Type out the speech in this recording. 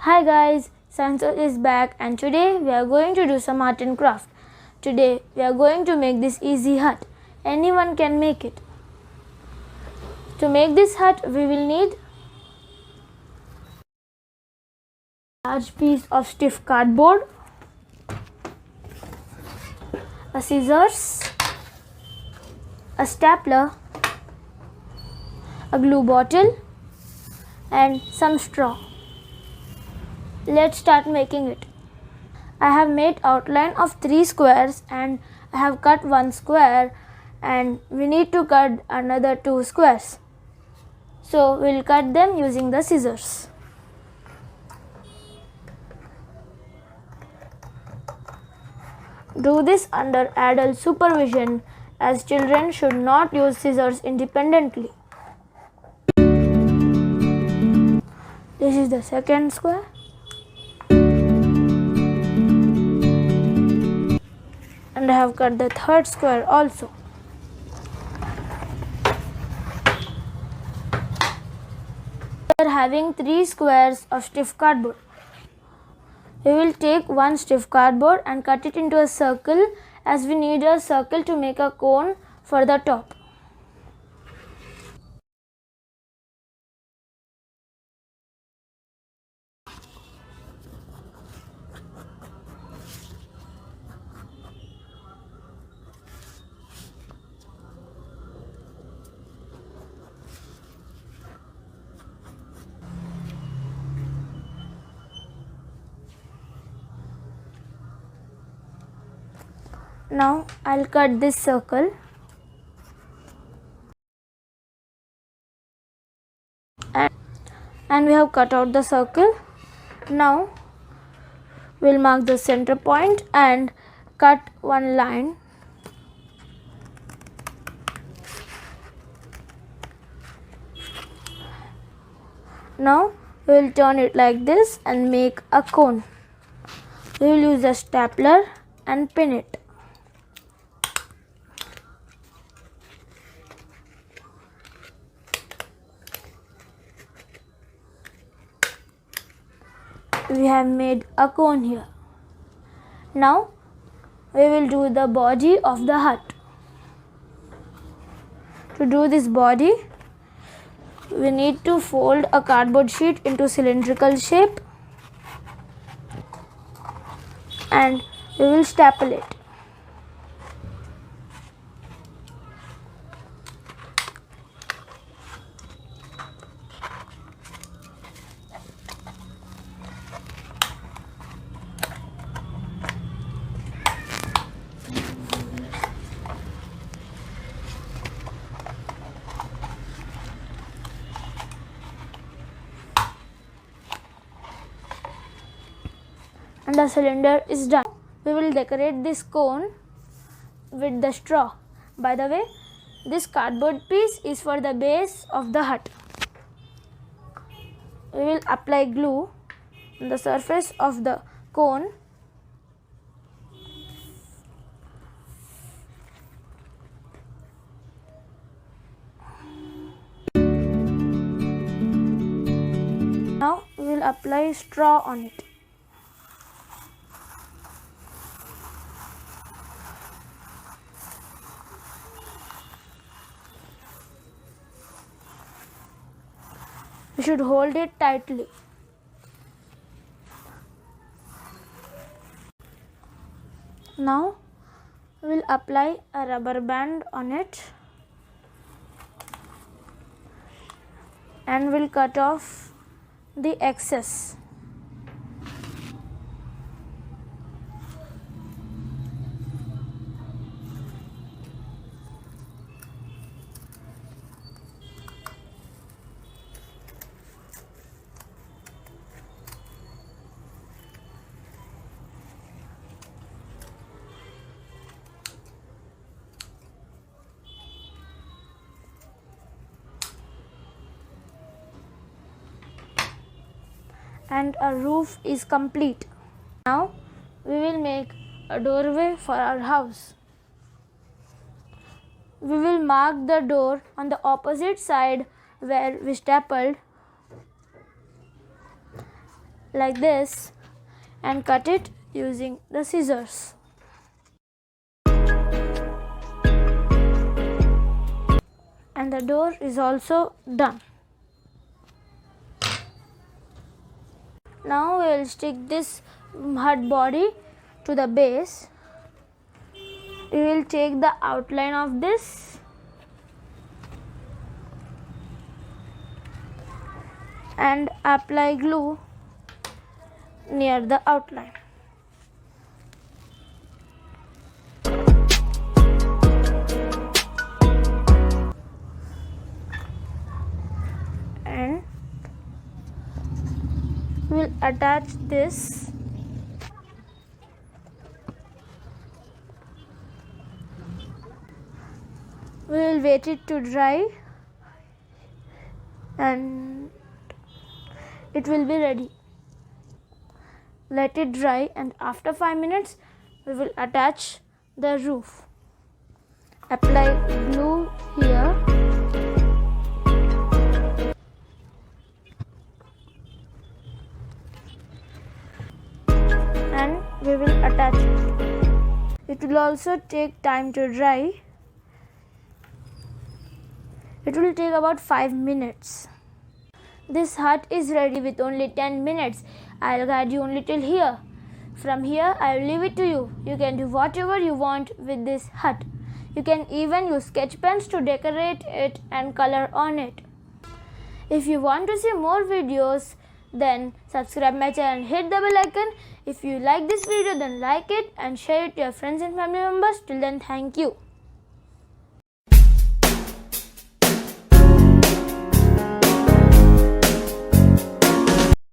Hi guys, Science is back and today we are going to do some art and craft. Today we are going to make this easy hut. Anyone can make it. To make this hut we will need a large piece of stiff cardboard, a scissors, a stapler, a glue bottle and some straw. Let's start making it. I have made outline of 3 squares and I have cut 1 square and we need to cut another 2 squares. So we'll cut them using the scissors. Do this under adult supervision as children should not use scissors independently. This is the second square. And I have cut the third square also. We are having 3 squares of stiff cardboard. We will take one stiff cardboard and cut it into a circle as we need a circle to make a cone for the top. Now I'll cut this circle and we have cut out the circle. Now we'll mark the center point and cut one line. Now we will turn it like this and make a cone. We will use a stapler and pin it. We have made a cone here. Now we will do the body of the hut. To do this body, we need to fold a cardboard sheet into cylindrical shape and we will staple it. And the cylinder is done. We will decorate this cone with the straw. By the way, this cardboard piece is for the base of the hut. We will apply glue on the surface of the cone. Now we will apply straw on it. We should hold it tightly. Now we will apply a rubber band on it and we'll cut off the excess. And our roof is complete. Now we will make a doorway for our house. We will mark the door on the opposite side where we stapled like this and cut it using the scissors. And the door is also done. Now we will stick this hut body to the base. We will take the outline of this and apply glue near the outline. And we will attach this . We will wait it to dry and it will be ready. Let it dry and after 5 minutes we will attach the roof. Apply glue here and we will attach it. It will also take time to dry. It will take about 5 minutes. This hut is ready with only 10 minutes. I'll guide you only till here. From here, I'll leave it to you. You can do whatever you want with this hut. You can even use sketch pens to decorate it and color on it. If you want to see more videos, then subscribe my channel and hit the bell icon. If you like this video, then like it and share it to your friends and family members. Till then, thank you.